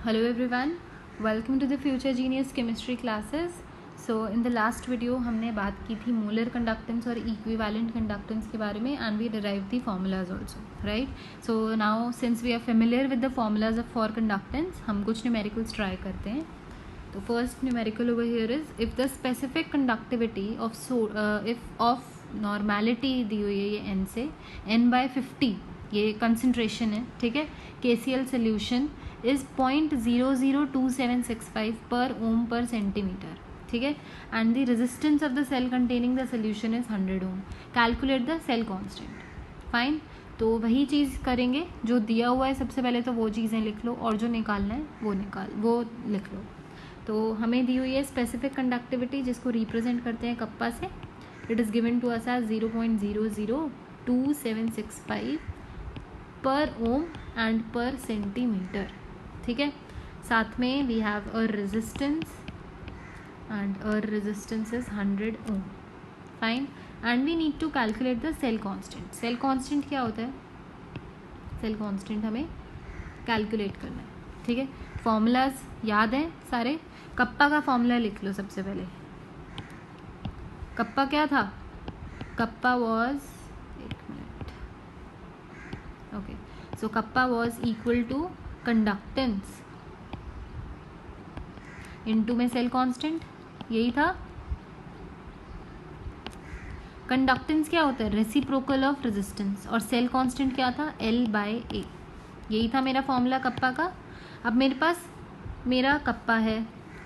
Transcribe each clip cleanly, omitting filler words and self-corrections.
Hello everyone, welcome to the Future Genius Chemistry classes. So in the last video हमने बात की थी molar conductance और equivalent conductance के बारे में and we derived the formulas also, right? So now since we are familiar with the formulas for conductance, हम कुछ numericals try करते हैं. तो first numerical over here is if the specific conductivity of normality दी हुई है ये n से n/50 ये कंसनट्रेशन है, ठीक है. KCl सोल्यूशन इज 0.002765 पर ओम पर सेंटीमीटर, ठीक है. And the resistance of the cell containing the solution is 100 ohm. Calculate the cell constant. Fine. तो वही चीज़ करेंगे जो दिया हुआ है. सबसे पहले तो वो चीज़ें लिख लो और जो निकालना है वो लिख लो. तो हमें दी हुई है स्पेसिफिक कंडक्टिविटी जिसको रिप्रेजेंट करते हैं कप्पा से. It is given to us as 0.00275 per ohm and पर सेंटीमीटर, ठीक है. साथ में we have a resistance and a resistance is 100 ohm. Fine. And we need to calculate the cell constant. Cell constant क्या होता है? Cell constant हमें calculate करना है, ठीक है. फॉर्मूलाज याद हैं सारे. कप्पा का फॉर्मूला लिख लो सबसे पहले. कप्पा क्या था? Kappa was okay, so kappa was equal to conductance into में सेल कांस्टेंट, यही था. कंडक्टेंस क्या होता है? Reciprocal of resistance. और सेल कांस्टेंट क्या था? L/A. यही था मेरा फॉर्मूला कप्पा का. अब मेरे पास मेरा कप्पा है,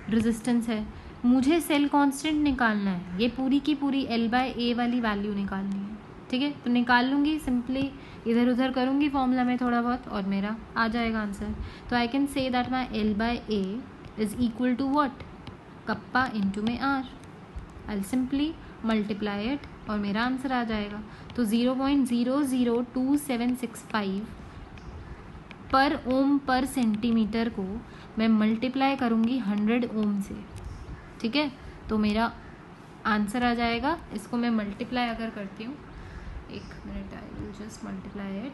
रेजिस्टेंस है, मुझे सेल कांस्टेंट निकालना है. ये पूरी की पूरी L/A वाली वैल्यू निकालनी है, ठीक है. तो निकाल लूँगी, सिंपली इधर उधर करूँगी फॉर्मूला में थोड़ा बहुत और मेरा आ जाएगा आंसर. तो I can say that my L/A is equal to what? Kappa into में R. I simply multiply it और मेरा आंसर आ जाएगा. तो 0.00275 पर ओम पर सेंटीमीटर को मैं मल्टीप्लाई करूँगी 100 ओम से, ठीक है. तो मेरा आंसर आ जाएगा. इसको मैं मल्टीप्लाई अगर करती हूँ, एक minute, I will just multiply it.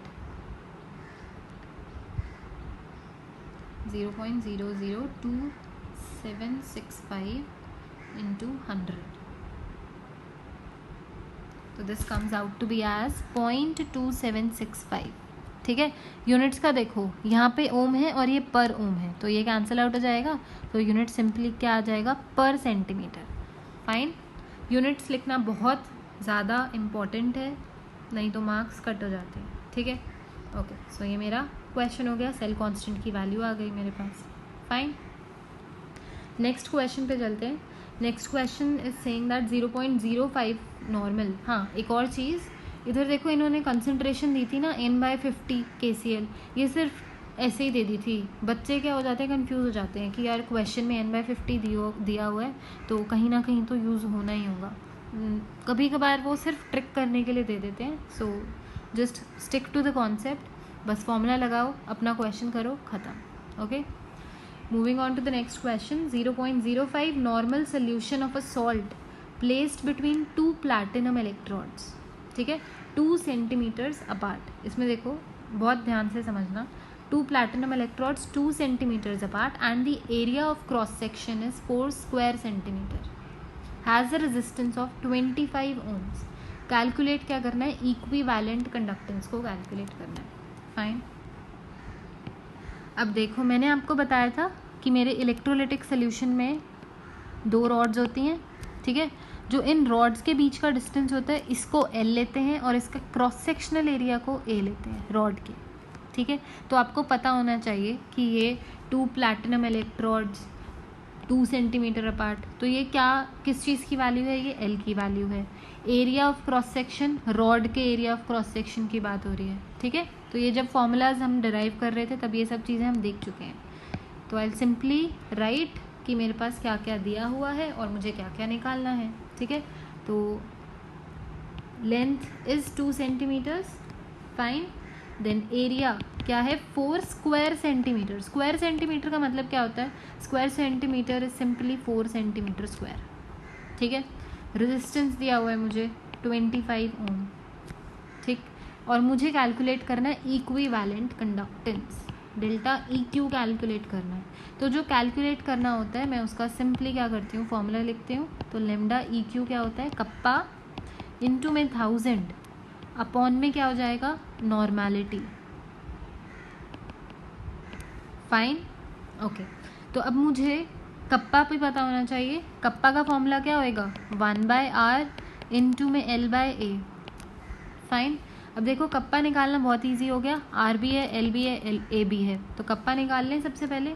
0.00275 into 100. तो this comes out to be as 0.2765, ठीक है. यूनिट्स का देखो, यहाँ पे ओम है और ये पर ओम है, तो ये कैंसिल आउट हो जाएगा. तो यूनिट सिंपली क्या आ जाएगा? पर सेंटीमीटर. फाइन. यूनिट्स लिखना बहुत ज़्यादा इम्पॉर्टेंट है, नहीं तो मार्क्स कट हो जाते हैं, ठीक है. ओके, सो ये मेरा क्वेश्चन हो गया. सेल कांस्टेंट की वैल्यू आ गई मेरे पास. फाइन. नेक्स्ट क्वेश्चन पे चलते हैं. Next question is saying that 0.05 normal. हाँ, एक और चीज़ इधर देखो, इन्होंने कंसनट्रेशन दी थी ना n/50 KCl. ये सिर्फ ऐसे ही दे दी थी. बच्चे क्या हो जाते हैं, कंफ्यूज हो जाते हैं कि यार क्वेश्चन में n/50 दिया हुआ है तो कहीं ना कहीं तो यूज़ होना ही होगा. कभी कभार वो सिर्फ ट्रिक करने के लिए दे देते हैं. So just stick to the concept. बस फॉर्मूला लगाओ, अपना क्वेश्चन करो, ख़त्म. Okay, moving on to the next question. 0.05 normal solution of a salt placed between 2 platinum electrodes, ठीक है, 2 सेंटीमीटर्स अपार्ट. इसमें देखो बहुत ध्यान से समझना. 2 platinum electrodes 2 centimeters apart and the area of cross section is 4 square centimeter. Has a resistance of 25 ohms. Calculate क्या करना है? इक्विवेलेंट कंडक्टेंस को कैलकुलेट करना है. फाइन. अब देखो, मैंने आपको बताया था कि मेरे इलेक्ट्रोलिटिक सोल्यूशन में 2 रॉड्स होती हैं, ठीक है. जो इन रॉड्स के बीच का डिस्टेंस होता है इसको L लेते हैं और इसका क्रॉस सेक्शनल एरिया को A लेते हैं रॉड के, ठीक है. तो आपको पता होना चाहिए कि ये 2 प्लैटिनम इलेक्ट्रोड्स 2 सेंटीमीटर अपार्ट. तो ये क्या, किस चीज़ की वैल्यू है? ये L की वैल्यू है. Area of cross section, rod के एरिया ऑफ क्रॉस सेक्शन की बात हो रही है, ठीक है. तो ये जब फॉर्मूलाज हम डिराइव कर रहे थे तब ये सब चीज़ें हम देख चुके हैं. तो आई सिंपली राइट कि मेरे पास क्या क्या दिया हुआ है और मुझे क्या क्या निकालना है, ठीक है. तो length is 2 centimeters. Fine. Then area क्या है? 4 स्क्वायर सेंटीमीटर. स्क्वायर सेंटीमीटर का मतलब क्या होता है? Square centimetre is simply 4 centimetre square, ठीक है. रेजिस्टेंस दिया हुआ है मुझे 25 ओम, ठीक. और मुझे कैलकुलेट करना है equivalent conductance. Delta E Q calculate करना है। तो जो कैलकुलेट करना होता है मैं उसका सिंपली क्या करती हूँ, फॉर्मूला लिखती हूँ। तो लेमडा ई क्यू क्या होता है, कप्पा इंटू में 1000 अपॉन में क्या हो जाएगा, नॉर्मेलिटी। Fine, okay. तो अब मुझे कप्पा भी पता होना चाहिए। कप्पा का फॉर्मूला क्या होएगा, 1/r इंटू में L/A। फाइन, अब देखो कप्पा निकालना बहुत इजी हो गया, आर भी है, एल भी है, ए भी है, तो कप्पा निकाल लें सबसे पहले।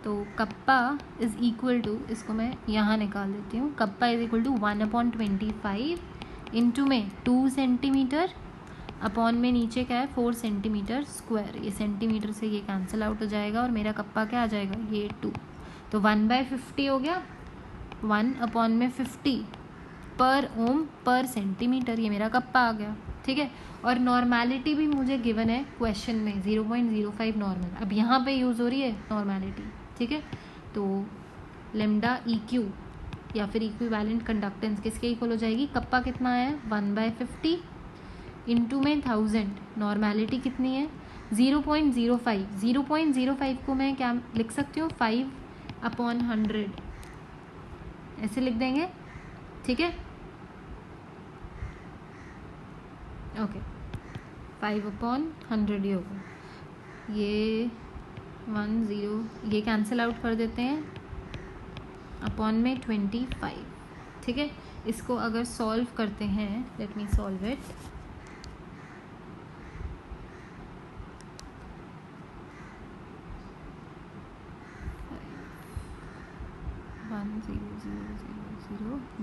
तो कप्पा इज इक्वल टू, इसको मैं यहाँ निकाल देती हूँ, kappa is equal to 1/25 into में 2 सेंटीमीटर अपॉन में नीचे क्या है 4 सेंटीमीटर स्क्वायर। ये सेंटीमीटर से ये कैंसिल आउट हो जाएगा और मेरा कप्पा क्या आ जाएगा, ये 2। तो 1/50 हो गया, 1/50 पर ओम पर सेंटीमीटर, ये मेरा कप्पा आ गया। ठीक है, और नॉर्मेलिटी भी मुझे गिवन है क्वेश्चन में 0.05 नॉर्मल। अब यहाँ पे यूज़ हो रही है नॉर्मेलिटी। ठीक है, तो लेमडा ई क्यू या फिर इक्विवेलेंट कंडक्टेंस किसके इक्वल हो जाएगी, कप्पा कितना है 1/50 इंटू में 1000, नॉर्मेलिटी कितनी है 0.05। 0.05 को मैं क्या लिख सकती हूँ, 5/100 ऐसे लिख देंगे। ठीक है, ओके, 5/100 ये होगा, ये 10 ये कैंसिल आउट कर देते हैं, अपॉन में 25। ठीक है, इसको अगर सॉल्व करते हैं, let me solve it.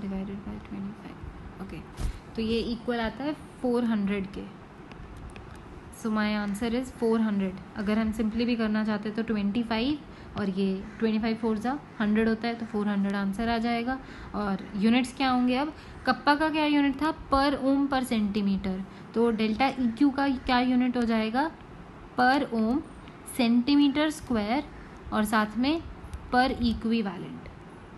Divided by 25, okay, तो ये इक्वल आता है 400 के। सो माई आंसर इज़ 400। अगर हम सिंपली भी करना चाहते हैं तो 25 और ये 25 4 जा 100 होता है, तो 400 आंसर आ जाएगा। और यूनिट्स क्या होंगे, अब कप्पा का क्या यूनिट था, पर ओम पर सेंटीमीटर, तो डेल्टा ई क्यू का क्या यूनिट हो जाएगा, पर ओम सेंटीमीटर स्क्वायर और साथ में पर इक्विवेलेंट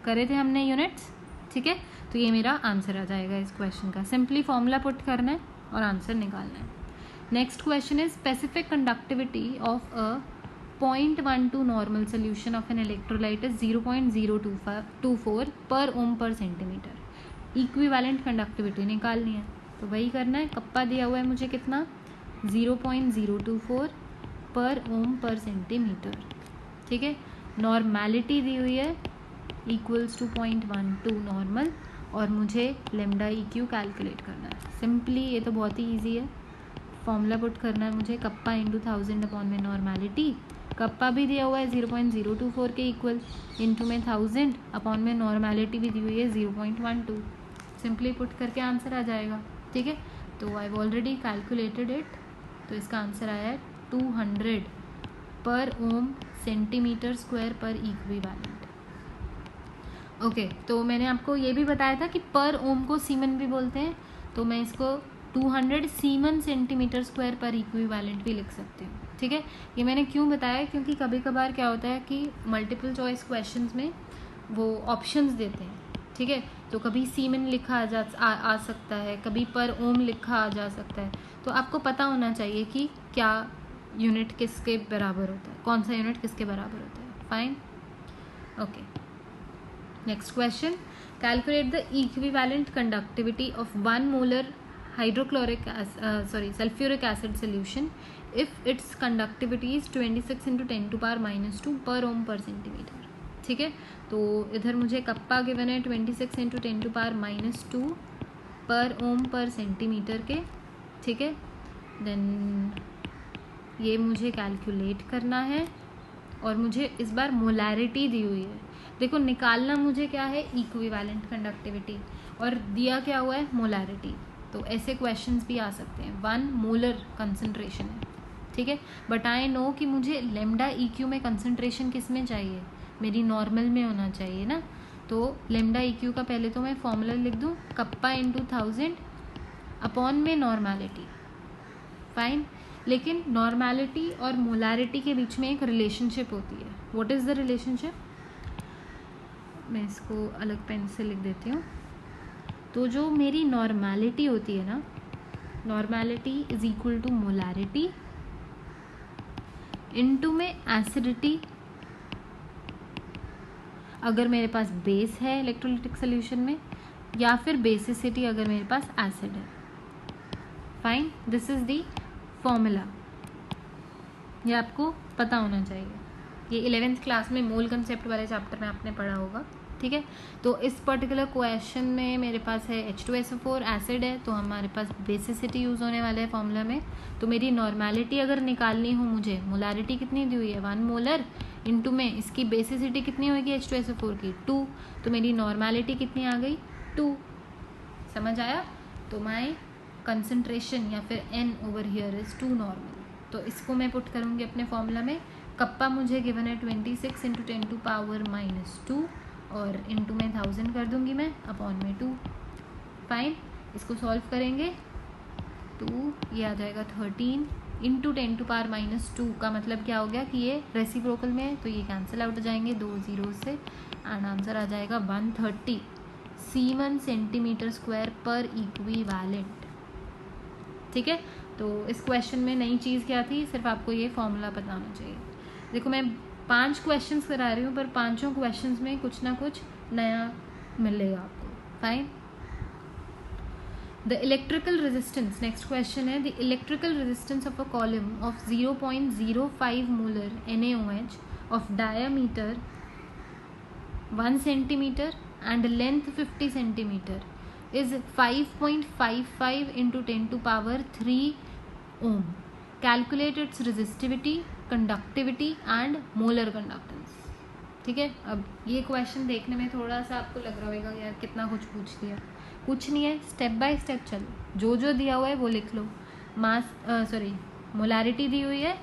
करे थे हमने यूनिट्स। ठीक है, तो ये मेरा आंसर आ जाएगा इस क्वेश्चन का। सिंपली फॉर्मूला पुट करना है और आंसर निकालना है। Next question is specific conductivity of a 0.12 normal solution of an electrolyte is 0.024 पर ओम पर सेंटीमीटर। इक्विवेलेंट कंडक्टिविटी निकालनी है, तो वही करना है। कप्पा दिया हुआ है मुझे कितना 0.024 पर ओम पर सेंटीमीटर। ठीक है, नॉर्मेलिटी दी हुई है इक्वल्स टू 0.12 नॉर्मल, और मुझे लेमडा ई क्यू कैलकुलेट करना है। सिंपली ये तो बहुत ही ईजी है, फॉर्मूला पुट करना है मुझे, कप्पा इंटू 1000 अपॉन में नॉर्मेलिटी। कप्पा भी दिया हुआ है 0.024 के इक्वल, इंटू में 1000 अपॉन में नॉर्मेलिटी भी दी हुई है 0.12। सिंपली पुट करके आंसर आ जाएगा। ठीक है, तो I have already calculated it, तो इसका आंसर आया है 200 पर ओम सेंटीमीटर स्क्वायर पर इक्विवेलेंट। ओके, तो मैंने आपको ये भी बताया था कि पर ओम को सीमन भी बोलते हैं, तो मैं इसको 200 सीमन सेंटीमीटर स्क्वायर पर इक्विवेलेंट भी लिख सकती हूँ। ठीक है, ये मैंने क्यों बताया, क्योंकि कभी कभार क्या होता है कि मल्टीपल चॉइस क्वेश्चंस में वो ऑप्शंस देते हैं। ठीक है, तो कभी सीमन लिखा आ सकता है, कभी पर ओम लिखा आ जा सकता है, तो आपको पता होना चाहिए कि क्या यूनिट किसके बराबर होता है, कौन सा यूनिट किसके बराबर होता है। Fine, okay. Next question, calculate the equivalent conductivity of 1 molar sulfuric acid solution if its conductivity is 26 × 10⁻² पर ओम पर सेंटीमीटर। ठीक है, तो इधर मुझे कप्पा गिवन है 26 × 10⁻² पर ओम पर सेंटीमीटर के। ठीक है, देन ये मुझे कैलकुलेट करना है, और मुझे इस बार मोलैरिटी दी हुई है। देखो, निकालना मुझे क्या है, इक्विवेलेंट कंडक्टिविटी, और दिया क्या हुआ है, मोलैरिटी। तो ऐसे क्वेश्चंस भी आ सकते हैं, 1 मोलर कंसंट्रेशन है। ठीक है, बट आई नो कि मुझे लेमडा ई क्यू में कंसंट्रेशन किस में चाहिए, मेरी नॉर्मल में होना चाहिए ना। तो लेमडा ई क्यू का पहले तो मैं फॉर्मूला लिख दूँ, कप्पा इंटू 1000 अपॉन में नॉर्मेलिटी। फाइन, लेकिन नॉर्मेलिटी और मोलैरिटी के बीच में एक रिलेशनशिप होती है। व्हाट इज़ द रिलेशनशिप, मैं इसको अलग पेन से लिख देती हूँ। तो जो मेरी नॉर्मेलिटी होती है ना, normality is equal to molarity into में एसिडिटी अगर मेरे पास बेस है इलेक्ट्रोलिटिक सोल्यूशन में, या फिर बेसिसिटी अगर मेरे पास एसिड है। Fine, this is the formula, ये आपको पता होना चाहिए। ये 11th क्लास में मोल कंसेप्ट वाले चैप्टर में आपने पढ़ा होगा, ठीक है। तो इस पर्टिकुलर क्वेश्चन में मेरे पास है H2SO4 एसिड है, तो हमारे पास बेसिसिटी यूज़ होने वाला है फॉर्मूला में। तो मेरी नॉर्मेलिटी अगर निकालनी हो मुझे, मोलारिटी कितनी दी हुई है 1 मोलर, इनटू में इसकी बेसिसिटी कितनी होगी H2SO4 की 2, तो मेरी नॉर्मेलिटी कितनी आ गई 2। समझ आया? तो माई कंसंट्रेशन या फिर N over here is 2 normal. तो इसको मैं पुट करूँगी अपने फॉर्मूला में। कप्पा मुझे गिवन है 26 × 10⁻⁻2 और इनटू में 1000 कर दूंगी मैं, अपॉन में 2। फाइन, इसको सॉल्व करेंगे तो ये आ जाएगा 13 × 10⁻⁻2 का मतलब क्या हो गया कि ये रेसिप्रोकल में है, तो ये कैंसिल आउट हो जाएंगे 2 जीरो से, एंड आंसर आ जाएगा 130 सीमन सेंटीमीटर स्क्वायर पर इक्विवेलेंट। ठीक है, तो इस क्वेश्चन में नई चीज़ क्या थी, सिर्फ आपको ये फॉर्मूला पता होना चाहिए। देखो मैं 5 क्वेश्चंस करा रही हूँ, पर 5 क्वेश्चंस में कुछ ना कुछ नया मिलेगा आपको। Fine, the electrical resistance, next question है, the electrical resistance of a column of 0.05 molar NaOH of diameter 1 centimetre and length 50 centimetre is 5.55 × 10⁻³ ohm. Calculate its resistivity, conductivity and molar conductance. ठीक है, अब ये क्वेश्चन देखने में थोड़ा सा आपको लग रहा होगा यार कितना कुछ पूछ दिया। कुछ नहीं है, स्टेप बाय स्टेप चलो, जो जो दिया हुआ है वो लिख लो। मोलारिटी दी हुई है,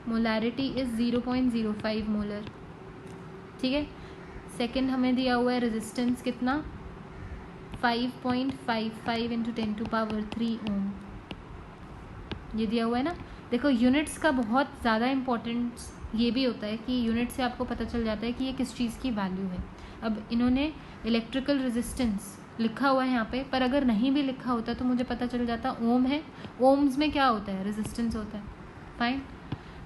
मोलारिटी इज 0.05 मोलर। ठीक है, सेकंड हमें दिया हुआ है रेजिस्टेंस कितना 5.55 × 10⁻³ ओम, ये दिया हुआ है ना। देखो यूनिट्स का बहुत ज़्यादा इम्पोर्टेंस ये भी होता है कि यूनिट से आपको पता चल जाता है कि ये किस चीज़ की वैल्यू है। अब इन्होंने इलेक्ट्रिकल रेजिस्टेंस लिखा हुआ है यहाँ पे, पर अगर नहीं भी लिखा होता तो मुझे पता चल जाता ओम है, ओम्स में क्या होता है रेजिस्टेंस होता है। फाइन,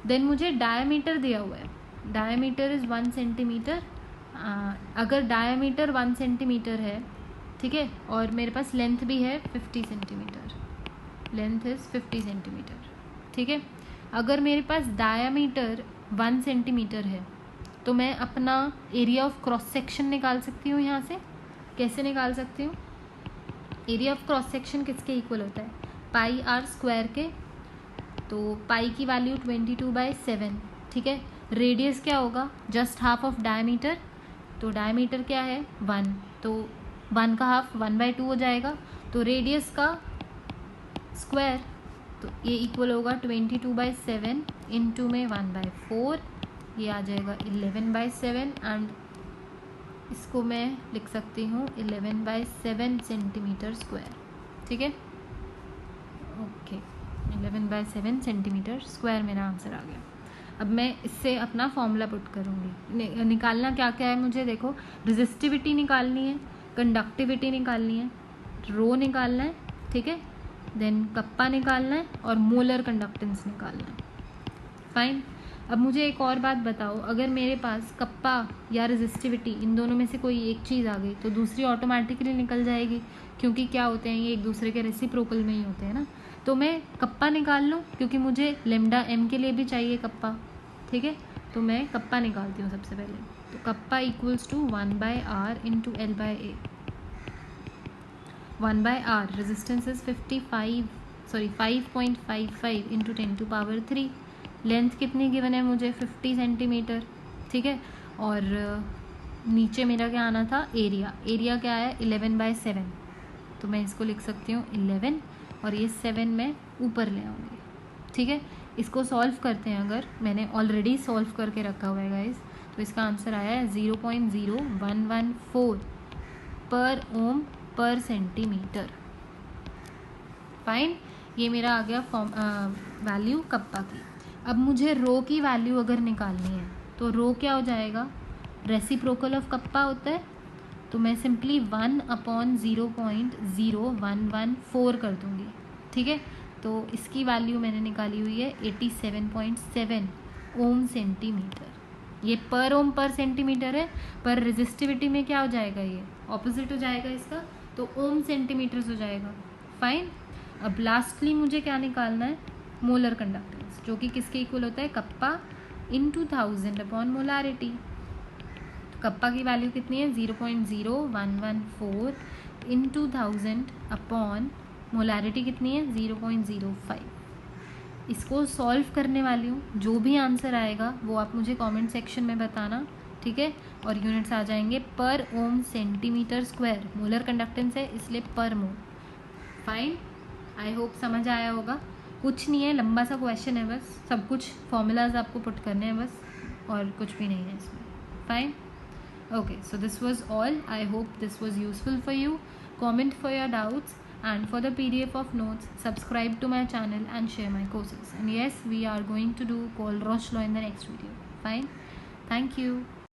देन मुझे डायमीटर दिया हुआ है, डायमीटर इज़ 1 सेंटीमीटर। अगर डायमीटर 1 सेंटीमीटर है, ठीक है, और मेरे पास लेंथ भी है 50 सेंटीमीटर, लेंथ इज़ 50 सेंटीमीटर। ठीक है, अगर मेरे पास डायामीटर 1 सेंटीमीटर है तो मैं अपना एरिया ऑफ क्रॉस सेक्शन निकाल सकती हूँ। यहाँ से कैसे निकाल सकती हूँ, एरिया ऑफ क्रॉस सेक्शन किसके इक्वल होता है πr² के, तो पाई की वैल्यू 22/7। ठीक है, रेडियस क्या होगा जस्ट हाफ ऑफ डायमीटर, तो डायमीटर क्या है 1, तो 1 का हाफ 1/2 हो जाएगा, तो रेडियस का स्क्वायर, तो ये इक्वल होगा 22/7 इंटू में 1/4, ये आ जाएगा 11/7, एंड इसको मैं लिख सकती हूँ 11/7 सेंटीमीटर स्क्वायर। ठीक है, ओके, 11/7 सेंटीमीटर स्क्वायर मेरा आंसर आ गया। अब मैं इससे अपना फॉर्मूला पुट करूँगी। निकालना क्या क्या है मुझे, देखो रेजिस्टिविटी निकालनी है, कंडक्टिविटी निकालनी है, रो निकालना है, ठीक है, देन कप्पा निकालना है और मोलर कंडक्टेंस निकालना है। फाइन, अब मुझे एक और बात बताओ, अगर मेरे पास कप्पा या रेजिस्टिविटी इन दोनों में से कोई एक चीज़ आ गई तो दूसरी ऑटोमेटिकली निकल जाएगी, क्योंकि क्या होते हैं ये एक दूसरे के रेसिप्रोकल में ही होते हैं ना। तो मैं कप्पा निकाल लूँ, क्योंकि मुझे लेमडा m के लिए भी चाहिए कप्पा। ठीक है, तो मैं कप्पा निकालती हूँ सबसे पहले, तो kappa equals to 1/r × L/A। 1/r resistance is 5.55 × 10⁻³ length कितनी गिवन है मुझे 50 सेंटीमीटर। ठीक है, और नीचे मेरा क्या आना था एरिया, एरिया क्या है 11/7, तो मैं इसको लिख सकती हूँ 11 और ये 7 मैं ऊपर ले आऊँगी। ठीक है, इसको सॉल्व करते हैं, अगर मैंने ऑलरेडी सॉल्व करके रखा हुआ है गाइस, तो इसका आंसर आया है 0.0114 पर ओम पर सेंटीमीटर। फाइन, ये मेरा आ गया वैल्यू कप्पा की। अब मुझे रो की वैल्यू अगर निकालनी है तो रो क्या हो जाएगा, रेसिप्रोकल ऑफ कप्पा होता है, तो मैं सिंपली 1/0.0114 कर दूंगी। ठीक है, तो इसकी वैल्यू मैंने निकाली हुई है 87.7 ओम सेंटीमीटर। ये पर ओम पर सेंटीमीटर है, पर रेजिस्टिविटी में क्या हो जाएगा, ये ऑपोजिट हो जाएगा इसका, तो ओम सेंटीमीटर्स हो जाएगा। फाइन। अब लास्टली मुझे क्या निकालना है, मोलर कंडक्टेंस, जो कि किसके इक्वल होता है, कप्पा इंटू 1000 अपॉन मोलारिटी। तो कप्पा की वैल्यू कितनी है, 0.0114 इंटू 1000 अपॉन मोलारिटी कितनी है, 0.05। इसको सॉल्व करने वाली हूँ, जो भी आंसर आएगा वो आप मुझे कमेंट सेक्शन में बताना, ठीक है। और यूनिट्स आ जाएंगे पर ओम सेंटीमीटर स्क्वायर, मोलर कंडक्टेंस है इसलिए पर मोल। फाइन, आई होप समझ आया होगा। कुछ नहीं है, लंबा सा क्वेश्चन है, बस सब कुछ फॉर्मूलाज आपको पुट करने हैं बस, और कुछ भी नहीं है इसमें। Fine, okay, so this was all. I hope this was useful for you. Comment for your doubts, and for the PDF of notes, subscribe to my channel and share my courses. And yes, we are going to do Kohlrausch law in the next video. Fine, thank you.